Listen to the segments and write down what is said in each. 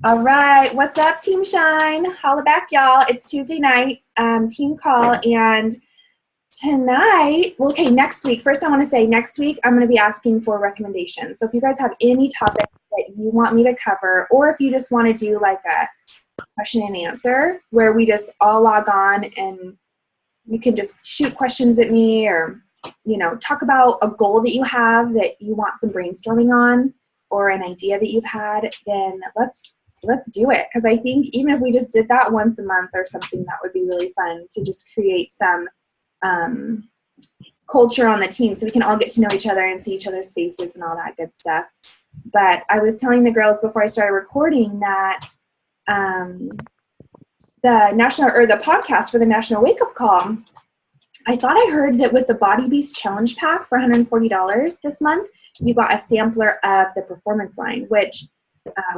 All right, what's up, Team Shine? Holla back, y'all. It's Tuesday night, team call, and tonight, okay, next week. First, I want to say next week, I'm going to be asking for recommendations. So if you guys have any topics that you want me to cover, or if you just want to do like a question and answer where we just all log on and you can just shoot questions at me or, talk about a goal that you have that you want some brainstorming on or an idea that you've had, then let's do it. Because I think even if we just did that once a month or something, that would be really fun to just create some culture on the team so we can all get to know each other and see each other's faces and all that good stuff. But I was telling the girls before I started recording that the podcast for the National Wake Up Call, I thought I heard that with the Body Beast Challenge Pack for $140 this month, you got a sampler of the Performance line, which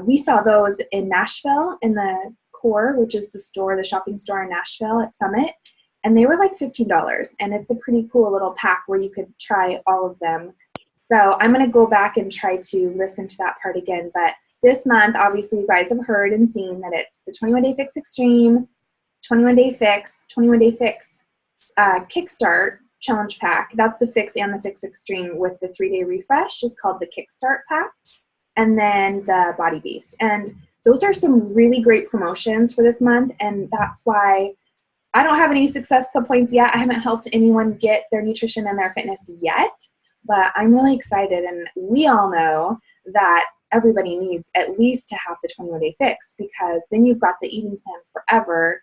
we saw those in Nashville in the Core, which is the shopping store in Nashville at Summit, and they were like $15, and it's a pretty cool little pack where you could try all of them. So I'm going to go back and try to listen to that part again, but this month, obviously, you guys have heard and seen that it's the 21-Day Fix Extreme, 21-Day Fix, 21-Day Fix Kickstart Challenge Pack. That's the Fix and the Fix Extreme with the 3-day refresh is called the Kickstart Pack. And then the Body Beast. And those are some really great promotions for this month. And that's why I don't have any Success Club points yet. I haven't helped anyone get their nutrition and their fitness yet. But I'm really excited. And we all know that everybody needs at least to have the 21-Day Fix, because then you've got the eating plan forever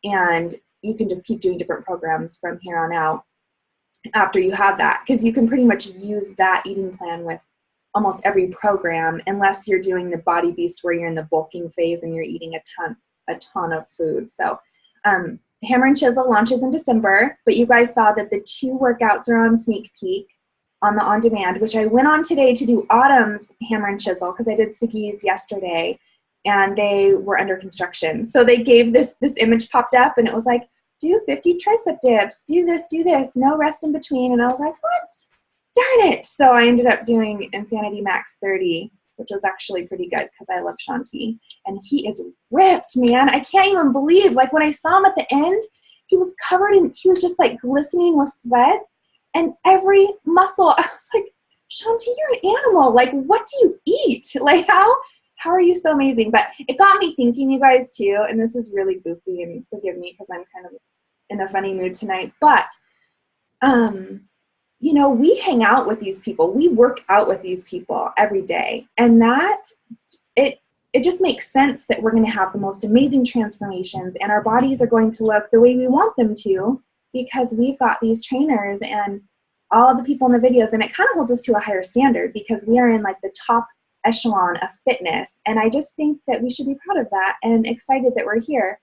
and you can just keep doing different programs from here on out after you have that, because you can pretty much use that eating plan with almost every program, unless you're doing the Body Beast where you're in the bulking phase and you're eating a ton of food. So Hammer and Chisel launches in December, but you guys saw that the 2 workouts are on sneak peek on the on-demand, which I went on today to do Autumn's Hammer and Chisel because I did Siggy's yesterday and they were under construction. So they gave this image popped up and it was like, do 50 tricep dips, do this, no rest in between. And I was like, what? Darn it. So I ended up doing Insanity Max 30, which was actually pretty good because I love Shanti. And he is ripped, man. I can't even believe, like when I saw him at the end, he was just like glistening with sweat and every muscle. I was like, Shanti, you're an animal. Like, what do you eat? Like, how are you so amazing? But it got me thinking, you guys, too, and this is really goofy, and forgive me because I'm kind of in a funny mood tonight, but we hang out with these people. We work out with these people every day. And that, it just makes sense that we're going to have the most amazing transformations and our bodies are going to look the way we want them to, because we've got these trainers and all the people in the videos. And it kind of holds us to a higher standard because we are in like the top echelon of fitness. And I just think that we should be proud of that and excited that we're here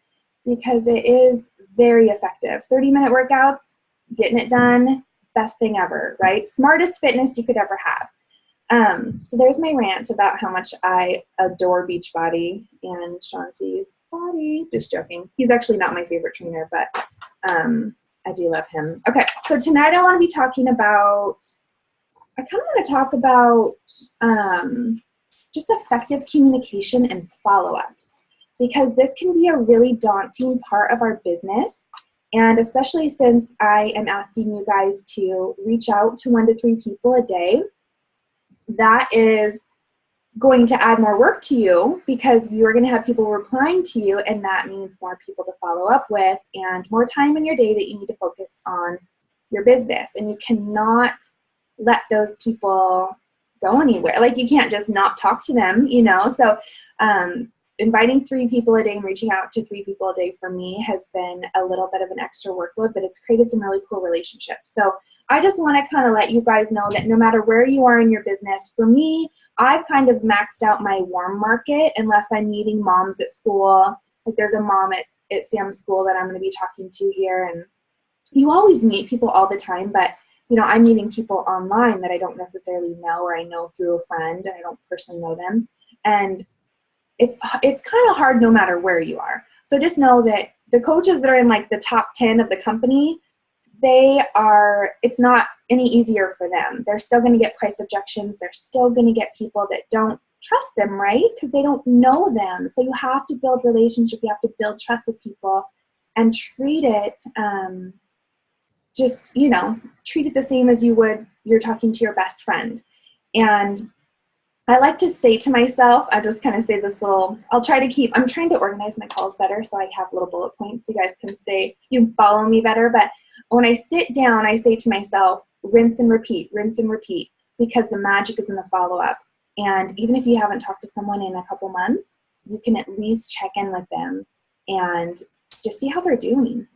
because it is very effective. 30-minute workouts, getting it done. Best thing ever, right? Smartest fitness you could ever have. So there's my rant about how much I adore Beachbody and Shanti's body. Just joking. He's actually not my favorite trainer, but I do love him. Okay, so tonight I want to be talking about, just effective communication and follow-ups, because this can be a really daunting part of our business. And especially since I am asking you guys to reach out to 1 to 3 people a day, that is going to add more work to you because you're going to have people replying to you, and that means more people to follow up with and more time in your day that you need to focus on your business. And you cannot let those people go anywhere. Like, you can't just not talk to them, So inviting 3 people a day and reaching out to 3 people a day for me has been a little bit of an extra workload, but it's created some really cool relationships. So I just want to kind of let you guys know that no matter where you are in your business, for me, I've kind of maxed out my warm market unless I'm meeting moms at school. Like there's a mom at Sam's school that I'm going to be talking to here, and you always meet people all the time, but I'm meeting people online that I don't necessarily know, or I know through a friend and I don't personally know them. And it's kind of hard no matter where you are. So just know that the coaches that are in like the top 10 of the company, it's not any easier for them. They're still going to get price objections. They're still going to get people that don't trust them, right? Because they don't know them. So you have to build relationship. You have to build trust with people and treat it just, treat it the same as you're talking to your best friend. And I like to say to myself, I just kind of say this I'm trying to organize my calls better so I have little bullet points so you guys you can follow me better. But when I sit down, I say to myself, rinse and repeat, because the magic is in the follow-up. And even if you haven't talked to someone in a couple months, you can at least check in with them and just see how they're doing,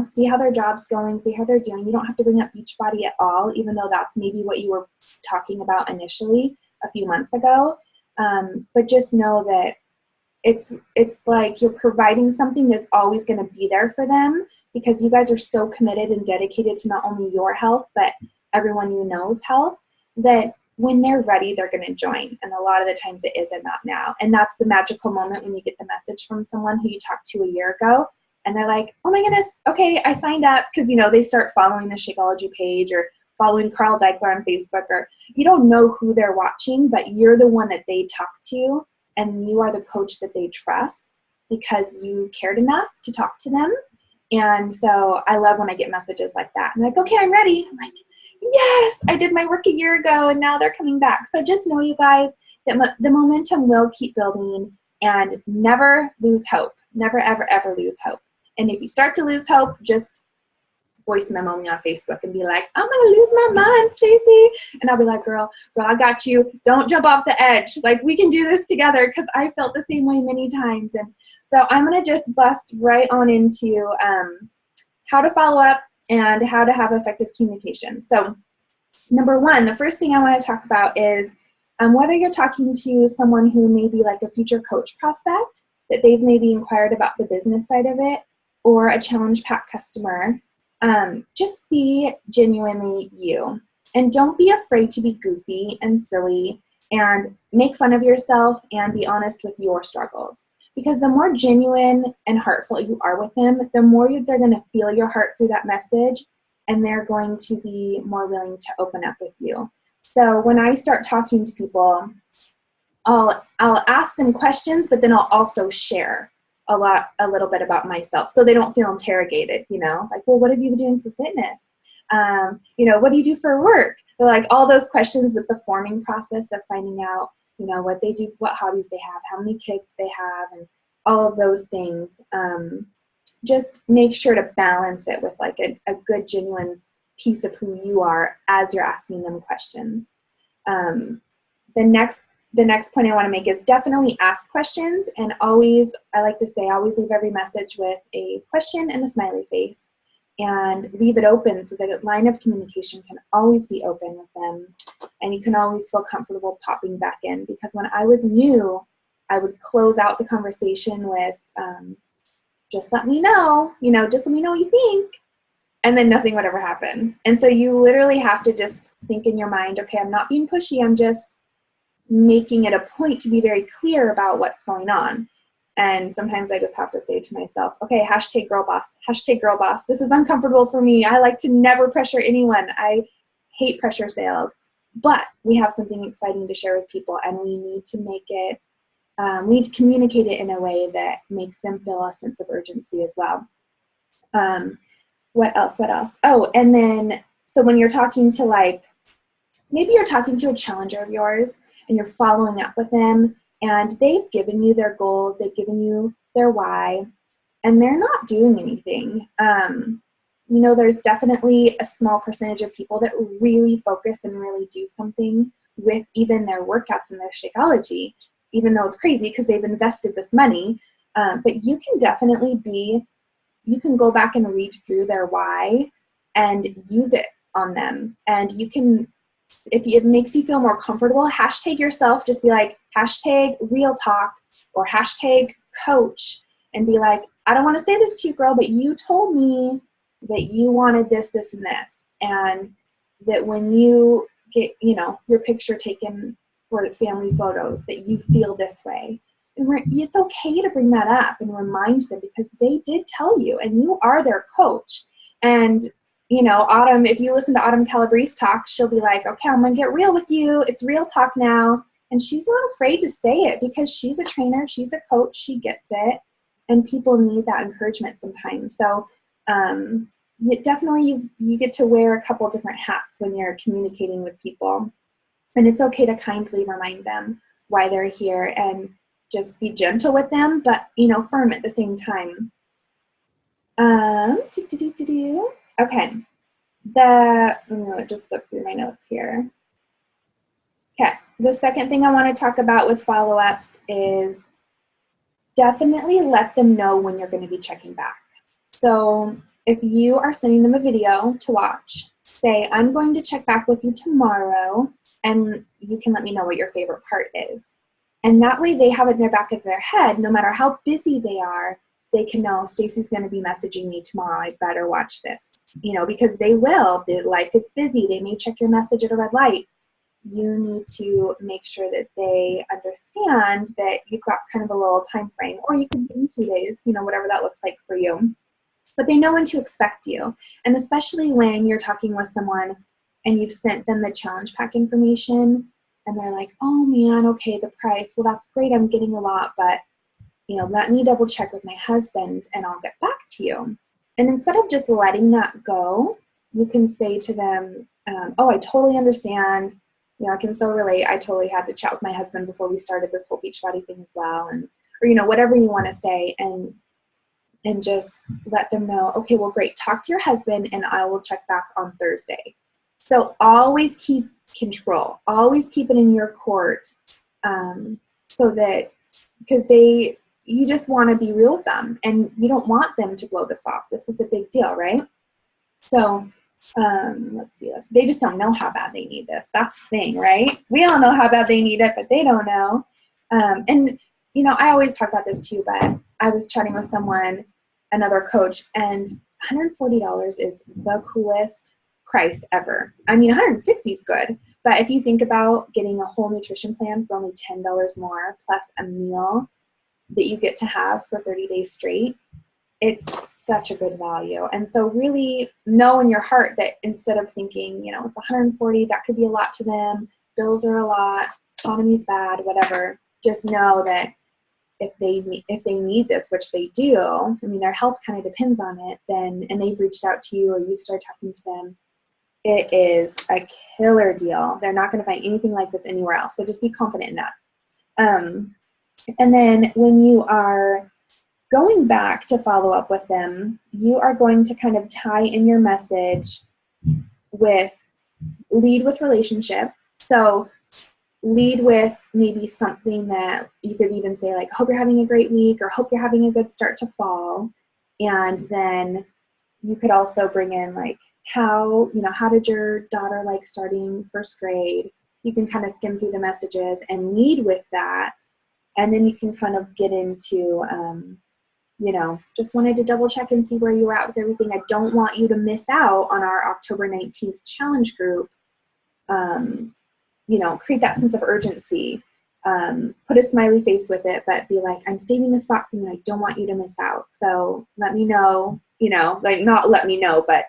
see how their job's going, see how they're doing. You don't have to bring up Beachbody at all, even though that's maybe what you were talking about initially a few months ago. But just know that it's like you're providing something that's always going to be there for them, because you guys are so committed and dedicated to not only your health, but everyone you know's health, that when they're ready, they're going to join. And a lot of the times it isn't that now. And that's the magical moment when you get the message from someone who you talked to a year ago, and they're like, oh my goodness, okay, I signed up. Because, they start following the Shakeology page or following Carl Deichler on Facebook, or you don't know who they're watching, but you're the one that they talk to, and you are the coach that they trust because you cared enough to talk to them. And so I love when I get messages like that. I'm like, okay, I'm ready. I'm like, yes, I did my work a year ago and now they're coming back. So just know, you guys, that the momentum will keep building, and never lose hope. Never, ever, ever lose hope. And if you start to lose hope, just voice memo me on Facebook and be like, I'm going to lose my mind, Stacy. And I'll be like, girl, I got you. Don't jump off the edge. Like, we can do this together, because I felt the same way many times. And so I'm going to just bust right on into how to follow up and how to have effective communication. So number one, the first thing I want to talk about is whether you're talking to someone who may be like a future coach prospect, that they've maybe inquired about the business side of it, or a challenge pack customer, just be genuinely you. And don't be afraid to be goofy and silly and make fun of yourself and be honest with your struggles. Because the more genuine and heartfelt you are with them, the more they're going to feel your heart through that message, and they're going to be more willing to open up with you. So when I start talking to people, I'll ask them questions, but then I'll also share a little bit about myself, so they don't feel interrogated, like, well, what have you been doing for fitness? What do you do for work? They're like all those questions with the forming process of finding out, what they do, what hobbies they have, how many kids they have, and all of those things. Just make sure to balance it with like a good, genuine piece of who you are as you're asking them questions. The next point I want to make is definitely ask questions, and always, I like to say, always leave every message with a question and a smiley face, and leave it open so that the line of communication can always be open with them, and you can always feel comfortable popping back in. Because when I was new, I would close out the conversation with, just let me know, just let me know what you think, and then nothing would ever happen. And so you literally have to just think in your mind, okay, I'm not being pushy, I'm just making it a point to be very clear about what's going on. And sometimes I just have to say to myself, okay, hashtag girl boss, this is uncomfortable for me. I like to never pressure anyone. I hate pressure sales, but we have something exciting to share with people, and we need to make it, we need to communicate it in a way that makes them feel a sense of urgency as well. What else? Oh, and then, so when you're talking to maybe you're talking to a challenger of yours, and you're following up with them, and they've given you their goals, they've given you their why, and they're not doing anything. There's definitely a small percentage of people that really focus and really do something with even their workouts and their Shakeology, even though it's crazy because they've invested this money. But you can definitely you can go back and read through their why and use it on them. And you can, if it makes you feel more comfortable, hashtag yourself, just be like, hashtag real talk or hashtag coach, and be like, I don't want to say this to you, girl, but you told me that you wanted this, this, and this. And that when you get, your picture taken for family photos, that you feel this way. And it's okay to bring that up and remind them, because they did tell you, and you are their coach. And Autumn, if you listen to Autumn Calabrese talk, she'll be like, okay, I'm going to get real with you. It's real talk now. And she's not afraid to say it because she's a trainer, she's a coach, she gets it, and people need that encouragement sometimes. So definitely you get to wear a couple different hats when you're communicating with people. And it's okay to kindly remind them why they're here and just be gentle with them, but, firm at the same time. Okay. Just look through my notes here. Okay. The second thing I want to talk about with follow-ups is definitely let them know when you're going to be checking back. So if you are sending them a video to watch, say, I'm going to check back with you tomorrow, and you can let me know what your favorite part is. And that way they have it in their back of their head, no matter how busy they are, they can know Stacy's going to be messaging me tomorrow. I better watch this, because they will. Life gets busy. They may check your message at a red light. You need to make sure that they understand that you've got kind of a little time frame, or you can be in 2 days, whatever that looks like for you. But they know when to expect you. And especially when you're talking with someone and you've sent them the challenge pack information and they're like, oh man, okay, the price, well, that's great, I'm getting a lot, but let me double check with my husband and I'll get back to you. And instead of just letting that go, you can say to them, oh, I totally understand. I can so relate. I totally had to chat with my husband before we started this whole Beachbody thing as well. Or whatever you want to say, and just let them know, okay, well, great. Talk to your husband and I will check back on Thursday. So always keep control. Always keep it in your court, so that, because you just want to be real with them and you don't want them to blow this off. This is a big deal, right? So let's see. They just don't know how bad they need this. That's the thing, right? We all know how bad they need it, but they don't know. And I always talk about this too, but I was chatting with someone, another coach, and $140 is the coolest price ever. I mean, $160 is good, but if you think about getting a whole nutrition plan for only $10 more plus a meal that you get to have for 30 days straight, it's such a good value. And so really know in your heart that instead of thinking, it's $140, that could be a lot to them, bills are a lot, economy's bad, whatever, just know that if they need this, which they do, I mean, their health kind of depends on it, then, and they've reached out to you or you've started talking to them, it is a killer deal. They're not going to find anything like this anywhere else. So just be confident in that. And then when you are going back to follow up with them, you are going to kind of tie in your message with lead with relationship. So lead with maybe something that you could even say like, hope you're having a great week, or hope you're having a good start to fall. And then you could also bring in like, how did your daughter like starting first grade? You can kind of skim through the messages and lead with that. And then you can kind of get into, just wanted to double check and see where you were at with everything. I don't want you to miss out on our October 19th challenge group. Create that sense of urgency. Put a smiley face with it, but be like, I'm saving this spot for you. I don't want you to miss out. So let me know, like not let me know, but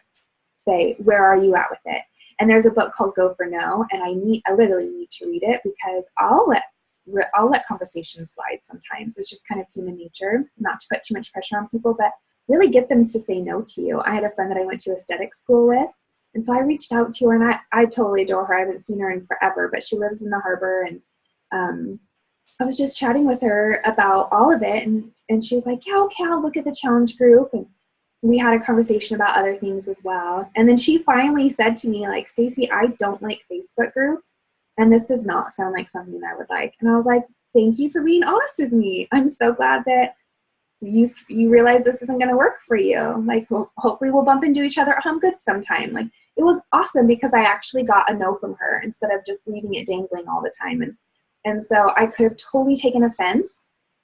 say, where are you at with it? And there's a book called Go for No, and I literally need to read it because I'll let conversations slide sometimes. It's just kind of human nature, not to put too much pressure on people, but really get them to say no to you. I had a friend that I went to aesthetic school with, and so I reached out to her, and I totally adore her. I haven't seen her in forever, but she lives in the harbor, and I was just chatting with her about all of it, and she was like, yeah, okay, I'll look at the challenge group, and we had a conversation about other things as well. And then she finally said to me, like, Stacy, I don't like Facebook groups, and this does not sound like something I would like. And I was like, thank you for being honest with me. I'm so glad that you realize this isn't going to work for you. Like, hopefully we'll bump into each other at Home Goods sometime. Like, it was awesome because I actually got a no from her instead of just leaving it dangling all the time. And so I could have totally taken offense,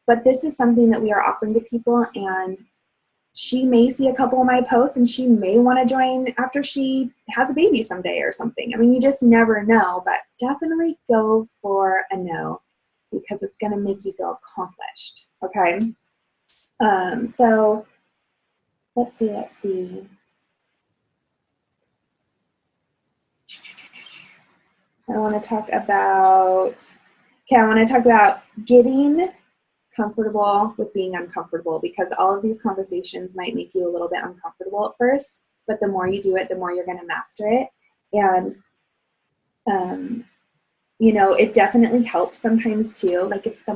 but this is something that we are offering to people, and she may see a couple of my posts and she may want to join after she has a baby someday or something. I mean, you just never know, but definitely go for a no because it's going to make you feel accomplished. Okay. So let's see. I want to talk about, Okay, I want to talk about getting comfortable with being uncomfortable, because all of these conversations might make you a little bit uncomfortable at first, but the more you do it, the more you're going to master it. And, you know, it definitely helps sometimes too. Like if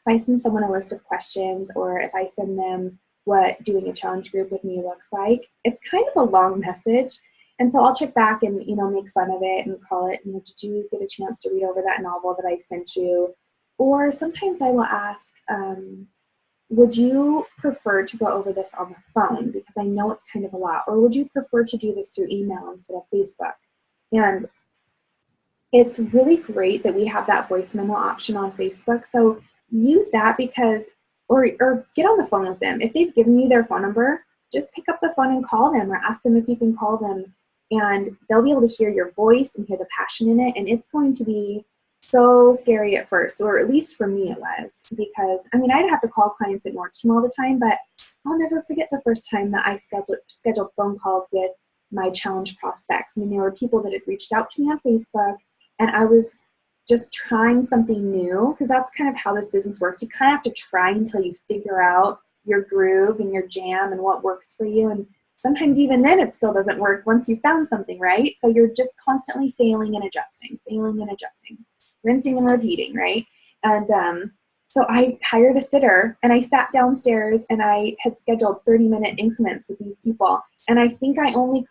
I send someone a list of questions, or if I send them what doing a challenge group with me looks like, it's kind of a long message. And so I'll check back and, you know, make fun of it and call it, you know, did you get a chance to read over that novel that I sent you? Or sometimes I will ask, would you prefer to go over this on the phone? Because I know it's kind of a lot. Or would you prefer to do this through email instead of Facebook? And it's really great that we have that voice memo option on Facebook. So use that, because, or get on the phone with them. If they've given you their phone number, just pick up the phone and call them, or ask them if you can call them. And they'll be able to hear your voice and hear the passion in it. And it's going to be so scary at first, or at least for me it was, because I mean, I'd have to call clients at Nordstrom all the time, but I'll never forget the first time that I scheduled phone calls with my challenge prospects. I mean, there were people that had reached out to me on Facebook, and I was just trying something new, because that's kind of how this business works. You kind of have to try until you figure out your groove and your jam and what works for you. And sometimes even then it still doesn't work once you've found something, right? So you're just constantly failing and adjusting, rinsing and repeating, right? And so I hired a sitter, and I sat downstairs, and I had scheduled 30-minute increments with these people. And I think I only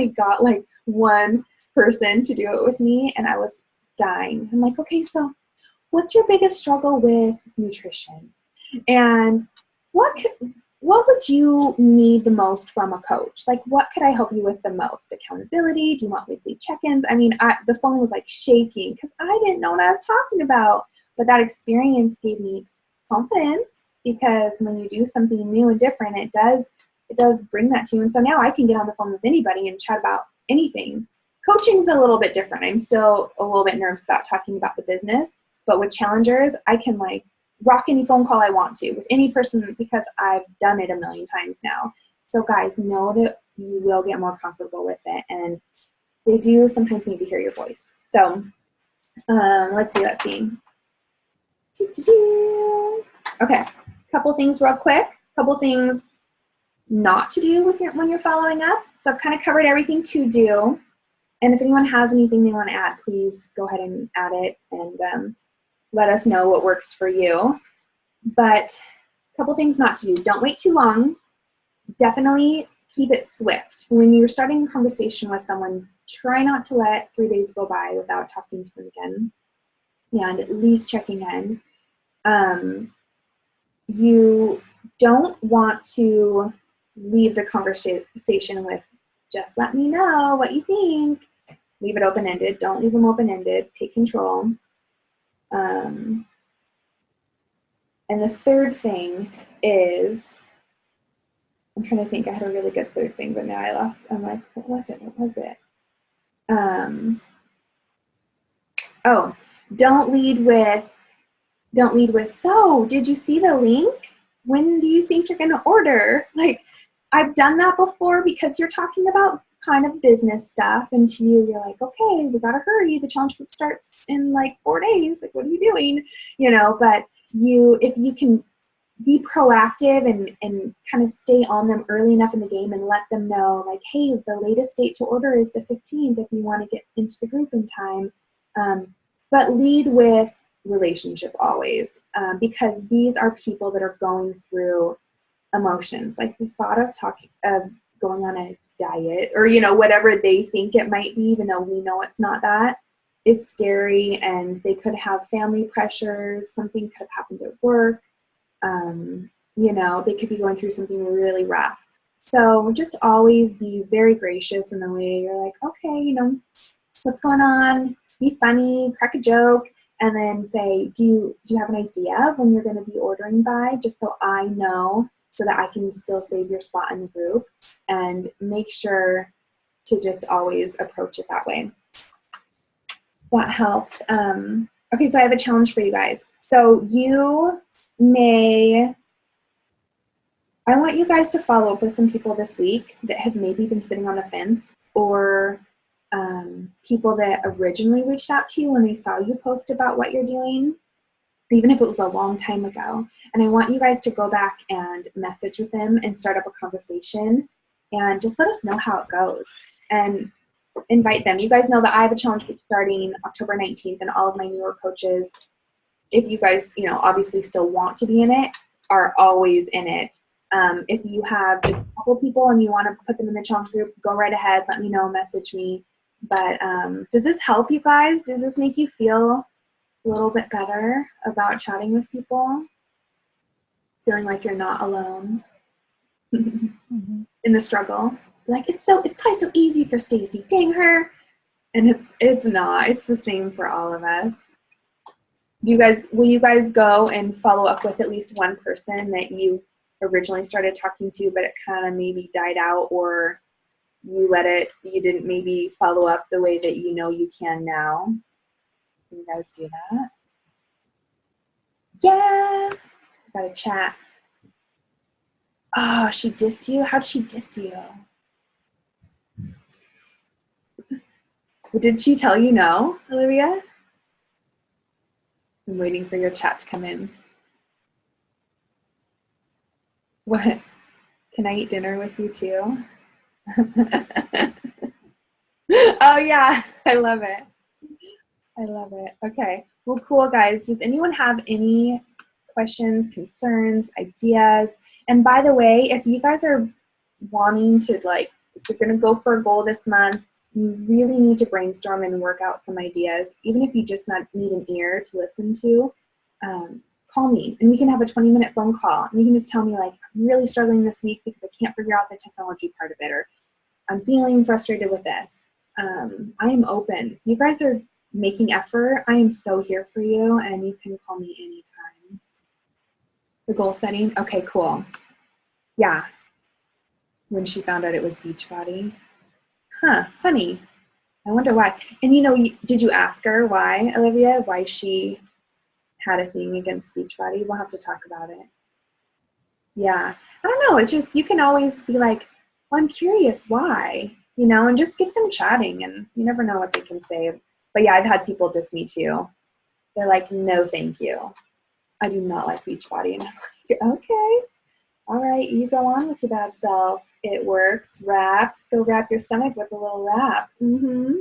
got like one person to do it with me, and I was dying. I'm like, okay, so what's your biggest struggle with nutrition? And what would you need the most from a coach? Like, what could I help you with the most? Accountability? Do you want weekly check-ins? I mean, the phone was like shaking because I didn't know what I was talking about. But that experience gave me confidence, because when you do something new and different, it does bring that to you. And so now I can get on the phone with anybody and chat about anything. Coaching's a little bit different. I'm still a little bit nervous about talking about the business, but with challengers, I can like rock any phone call I want to with any person, because I've done it a million times now. So guys, know that you will get more comfortable with it, and they do sometimes need to hear your voice. So let's see. Okay, couple things real quick. Couple things not to do when you're following up. So I've kind of covered everything to do. And if anyone has anything they want to add, please go ahead and add it, and let us know what works for you. But a couple things not to do. Don't wait too long. Definitely keep it swift. When you're starting a conversation with someone, try not to let 3 days go by without talking to them again, and at least checking in. You don't want to leave the conversation with, just let me know what you think. Leave it open-ended. Don't leave them open-ended. Take control. And the third thing is, I'm trying to think. I had a really good third thing, but now I lost. I'm like, what was it? Oh, don't lead with, so did you see the link? When do you think you're going to order? Like, I've done that before, because you're talking about kind of business stuff, and to you, you're like, okay, we got to hurry. The challenge group starts in like 4 days. Like, what are you doing? You know, but if you can be proactive and kind of stay on them early enough in the game and let them know, like, hey, the latest date to order is the 15th if you want to get into the group in time. But lead with relationship always, because these are people that are going through emotions. Like, the thought of going on a diet, or, you know, whatever they think it might be, even though we know it's not that, is scary. And they could have family pressures. Something could have happened at work. You know, they could be going through something really rough. So just always be very gracious in the way you're like, okay, you know, what's going on? Be funny, crack a joke, and then say, do you have an idea of when you're going to be ordering by, just so I know, so that I can still save your spot in the group. And make sure to just always approach it that way. That helps. Okay, so I have a challenge for you guys. So I want you guys to follow up with some people this week that have maybe been sitting on the fence, or people that originally reached out to you when they saw you post about what you're doing, even if it was a long time ago. And I want you guys to go back and message with them and start up a conversation and just let us know how it goes and invite them. You guys know that I have a challenge group starting October 19th, and all of my newer coaches, if you guys, obviously still want to be in it, are always in it. If you have just a couple people and you want to put them in the challenge group, go right ahead. Let me know, message me. But does this help you guys? Does this make you feel a little bit better about chatting with people? Feeling like you're not alone in the struggle? Like, it's probably so easy for Stacy. Dang her. And it's not. It's the same for all of us. Will you guys go and follow up with at least one person that you originally started talking to, but it kind of maybe died out, or you didn't maybe follow up the way that you can now? Can you guys do that? Yeah. Got a chat. Oh, she dissed you? How'd she diss you? Did she tell you no, Olivia? I'm waiting for your chat to come in. What? Can I eat dinner with you too? Oh yeah, I love it. I love it. Okay. Well, cool, guys. Does anyone have any questions, concerns, ideas? And by the way, if you guys are wanting to, if you're going to go for a goal this month, you really need to brainstorm and work out some ideas. Even if you just need an ear to listen to, call me and we can have a 20-minute phone call. And you can just tell me, I'm really struggling this week because I can't figure out the technology part of it, or I'm feeling frustrated with this. I am open. If you guys are making effort, I am so here for you, and you can call me anytime. The goal setting? Okay, cool. Yeah. When she found out it was Beachbody. Huh, funny. I wonder why. And did you ask her why, Olivia, why she had a thing against Beachbody? We'll have to talk about it. Yeah. I don't know. It's just, you can always be like, well, I'm curious why, and just get them chatting, and you never know what they can say. But yeah, I've had people diss me too. They're like, no, thank you. I do not like Beachbody. And I'm like, okay. All right, you go on with your bad self. It works. Wraps. Go wrap your stomach with a little wrap. Mm-hmm.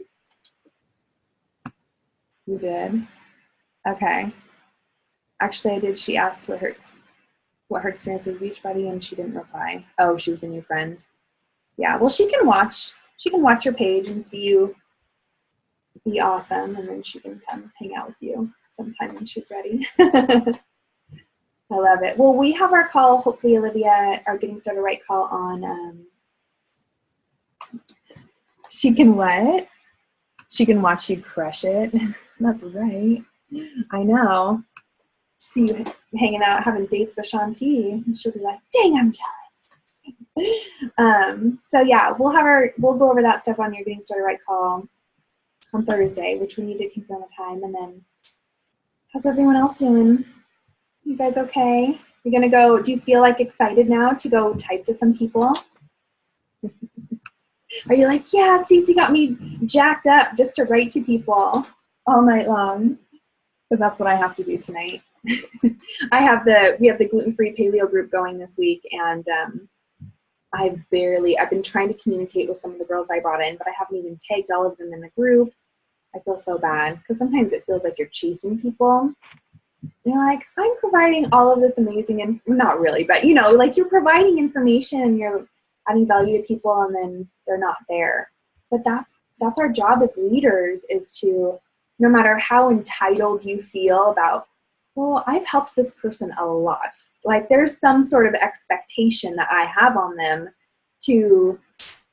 You did? Okay. Actually, I did. She asked what her experience with Beachbody, and she didn't reply. Oh, she was a new friend. Yeah, well, she can watch your page and see you be awesome, and then she can come hang out with you sometime when she's ready. I love it. Well, we have our call, hopefully, Olivia, our Getting Started Right call on, she can what? She can watch you crush it. That's right. I know. See you hanging out, having dates with Shanti, and she'll be like, dang, I'm jealous. So yeah, we'll go over that stuff on your Getting Started Right call on Thursday, which we need to confirm a time. And then, how's everyone else doing? You guys okay? You're gonna go, do you feel excited now to go type to some people? Are you like, yeah, Stacy got me jacked up just to write to people all night long? Because that's what I have to do tonight. We have the gluten-free paleo group going this week, and I've been trying to communicate with some of the girls I brought in, but I haven't even tagged all of them in the group. I feel so bad because sometimes it feels like you're chasing people. You're like, I'm providing all of this amazing, and not really, but you're providing information and you're adding value to people, and then they're not there. But that's our job as leaders, is to, no matter how entitled you feel about, well, I've helped this person a lot. There's some sort of expectation that I have on them to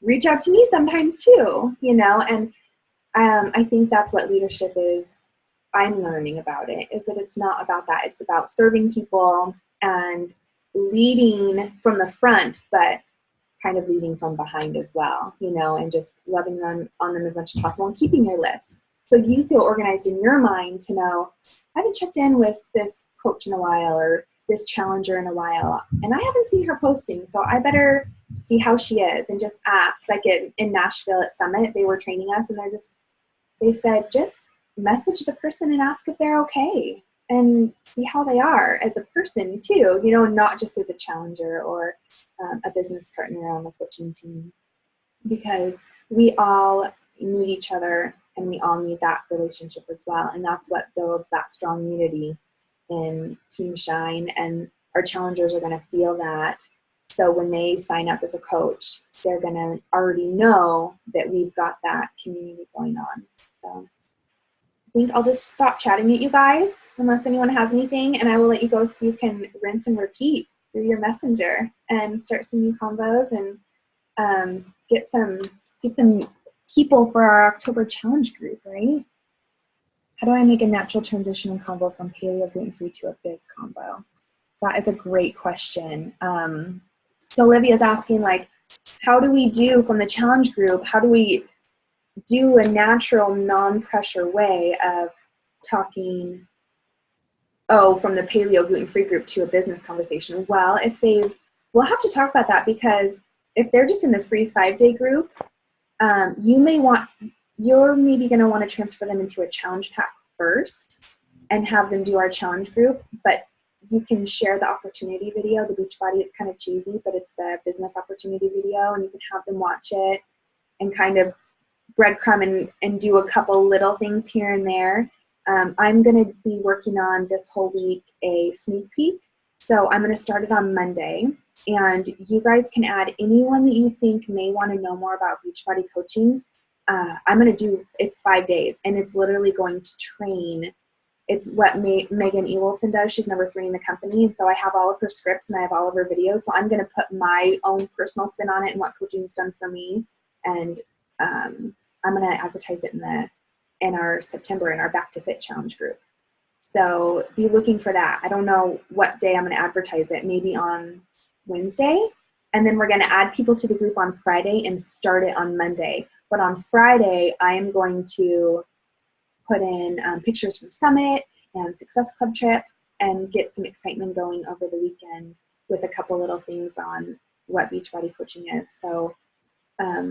reach out to me sometimes too, and I think that's what leadership is. I'm learning about it, is that it's not about that. It's about serving people and leading from the front, but kind of leading from behind as well, and just loving them on them as much as possible and keeping your list. So you feel organized in your mind to know, I haven't checked in with this coach in a while, or this challenger in a while, and I haven't seen her posting, so I better see how she is and just ask. Like in Nashville at Summit, they were training us, and they said, just message the person and ask if they're okay and see how they are as a person too, you know, not just as a challenger or a business partner on the coaching team, because we all need each other and we all need that relationship as well. And that's what builds that strong unity in Team Shine, and our challengers are going to feel that. So when they sign up as a coach, they're going to already know that we've got that community going on. So I think I'll just stop chatting at you guys unless anyone has anything, and I will let you go so you can rinse and repeat through your messenger and start some new combos and get some people for our October challenge group, right? How do I make a natural transition and combo from paleo gluten-free to a biz combo? That is a great question. So Olivia's asking, like, how do we do from the challenge group, how do we do a natural non-pressure way of talking, from the paleo gluten-free group to a business conversation? Well, we'll have to talk about that, because if they're just in the free 5-day group, you're maybe going to want to transfer them into a challenge pack first and have them do our challenge group, but you can share the opportunity video, the Beachbody. It's kind of cheesy, but it's the business opportunity video, and you can have them watch it and kind of breadcrumb and do a couple little things here and there. I'm going to be working on this whole week a sneak peek. So I'm going to start it on Monday, and you guys can add anyone that you think may want to know more about Beachbody coaching. I'm going to do, it's 5 days, and it's literally going to train. It's what Megan Ewelson does. She's number 3 in the company, and so I have all of her scripts and I have all of her videos. So I'm going to put my own personal spin on it and what coaching's done for me, and I'm going to advertise it in our September in our Back to Fit challenge group. So be looking for that. I don't know what day I'm going to advertise it, maybe on Wednesday. And then we're going to add people to the group on Friday and start it on Monday. But on Friday, I am going to put in pictures from Summit and Success Club trip and get some excitement going over the weekend with a couple little things on what Beachbody coaching is. So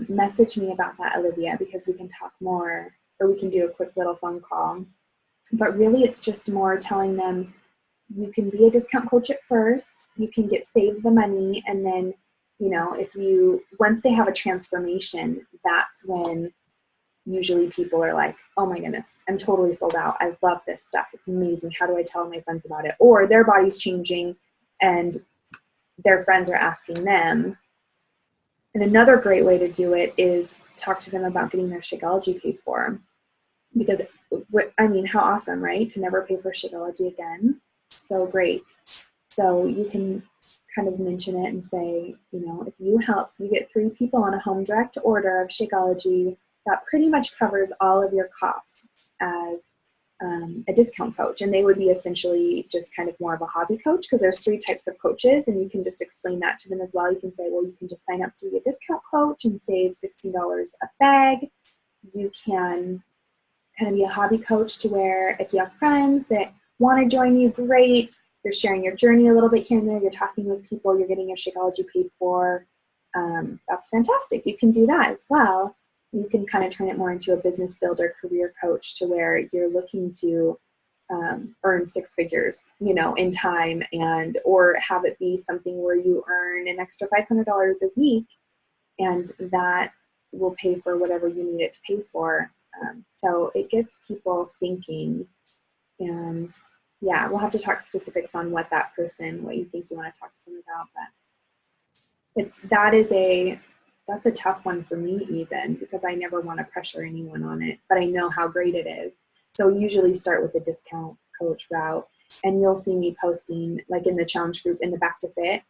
message me about that, Olivia, because we can talk more, or we can do a quick little phone call. But really, it's just more telling them you can be a discount coach at first, you can save the money, and then, you know, once they have a transformation, that's when usually people are like, oh my goodness, I'm totally sold out. I love this stuff. It's amazing. How do I tell my friends about it? Or their body's changing and their friends are asking them. And another great way to do it is talk to them about getting their Shakeology paid for. Because, I mean, how awesome, right? To never pay for Shakeology again. So great. So you can kind of mention it and say, you know, if you get 3 people on a home direct order of Shakeology, that pretty much covers all of your costs as a discount coach. And they would be essentially just kind of more of a hobby coach, because there's 3 types of coaches, and you can just explain that to them as well. You can say, well, you can just sign up to be a discount coach and save $60 a bag. You can kind of be a hobby coach to where if you have friends that want to join you, great. You're sharing your journey a little bit here and there. You're talking with people. You're getting your Shakeology paid for. That's fantastic. You can do that as well. You can kind of turn it more into a business builder, career coach, to where you're looking to earn 6 figures, you know, in time, or have it be something where you earn an extra $500 a week, and that will pay for whatever you need it to pay for. So it gets people thinking, and yeah, we'll have to talk specifics on what you think you want to talk to them about, but that's a tough one for me, even, because I never want to pressure anyone on it, but I know how great it is. So usually start with the discount coach route, and you'll see me posting, like in the challenge group in the Back to Fit.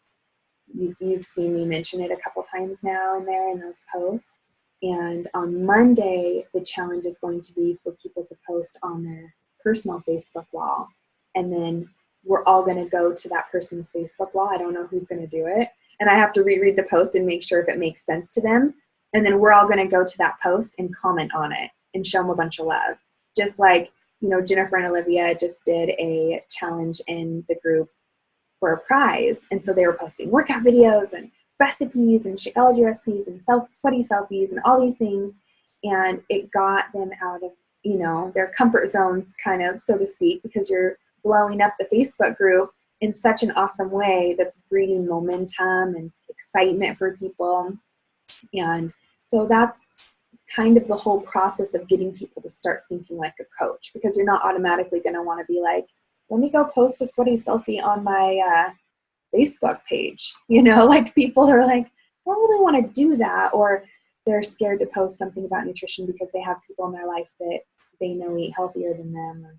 You've seen me mention it a couple times now and there in those posts. And on Monday, the challenge is going to be for people to post on their personal Facebook wall. And then we're all going to go to that person's Facebook wall. I don't know who's going to do it. And I have to reread the post and make sure if it makes sense to them. And then we're all going to go to that post and comment on it and show them a bunch of love. Just like, you know, Jennifer and Olivia just did a challenge in the group for a prize. And so they were posting workout videos and recipes and Shakeology recipes and sweaty selfies and all these things. And it got them out of, their comfort zones, kind of, so to speak, because you're blowing up the Facebook group in such an awesome way that's breeding momentum and excitement for people. And so that's kind of the whole process of getting people to start thinking like a coach, because you're not automatically going to want to be like, let me go post a sweaty selfie on my Facebook page. Like people are like, I don't really want to do that. Or they're scared to post something about nutrition because they have people in their life that they know eat healthier than them,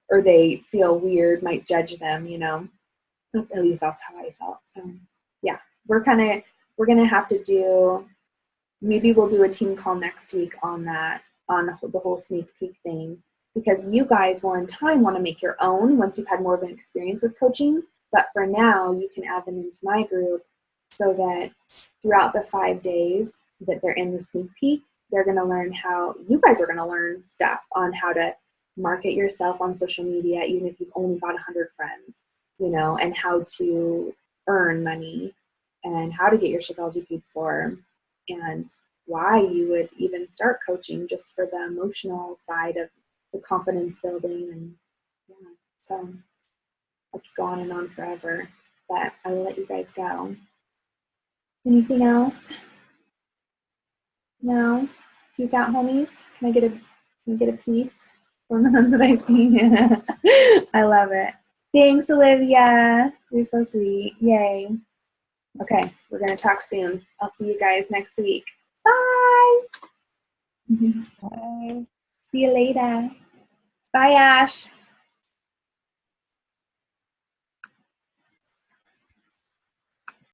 or they feel weird, might judge them, At least that's how I felt. So yeah, we're going to have to do, maybe we'll do a team call next week on that, on the whole sneak peek thing, because you guys will in time want to make your own once you've had more of an experience with coaching. But for now, you can add them into my group so that throughout the 5 days that they're in the sneak peek, they're going to learn how, you guys are going to learn stuff on how to market yourself on social media, even if you've only got 100 friends, and how to earn money and how to get your Shakeology paid for, and why you would even start coaching, just for the emotional side of the confidence building. And yeah, so I could go on and on forever, but I will let you guys go. Anything else? No? Peace out, homies. Can I get a piece from the ones that I've seen? I love it. Thanks, Olivia. You're so sweet. Yay. Okay, we're going to talk soon. I'll see you guys next week. Bye. Bye. See you later. Bye, Ash.